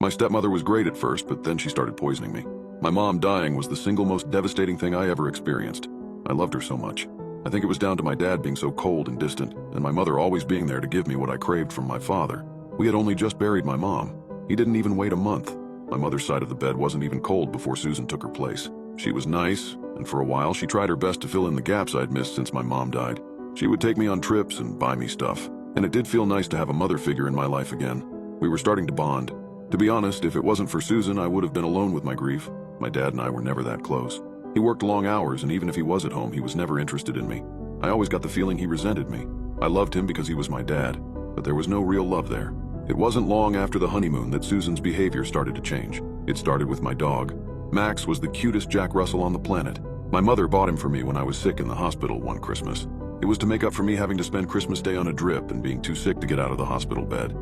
My stepmother was great at first, but then she started poisoning me. My mom dying was the single most devastating thing I ever experienced. I loved her so much. I think it was down to my dad being so cold and distant, and my mother always being there to give me what I craved from my father. We had only just buried my mom. He didn't even wait a month. My mother's side of the bed wasn't even cold before Susan took her place. She was nice, and for a while she tried her best to fill in the gaps I'd missed since my mom died. She would take me on trips and buy me stuff, and it did feel nice to have a mother figure in my life again. We were starting to bond. To be honest, if it wasn't for Susan, I would have been alone with my grief. My dad and I were never that close. He worked long hours, and even if he was at home, he was never interested in me. I always got the feeling he resented me. I loved him because he was my dad, but there was no real love there. It wasn't long after the honeymoon that Susan's behavior started to change. It started with my dog. Max was the cutest Jack Russell on the planet. My mother bought him for me when I was sick in the hospital one Christmas. It was to make up for me having to spend Christmas Day on a drip and being too sick to get out of the hospital bed.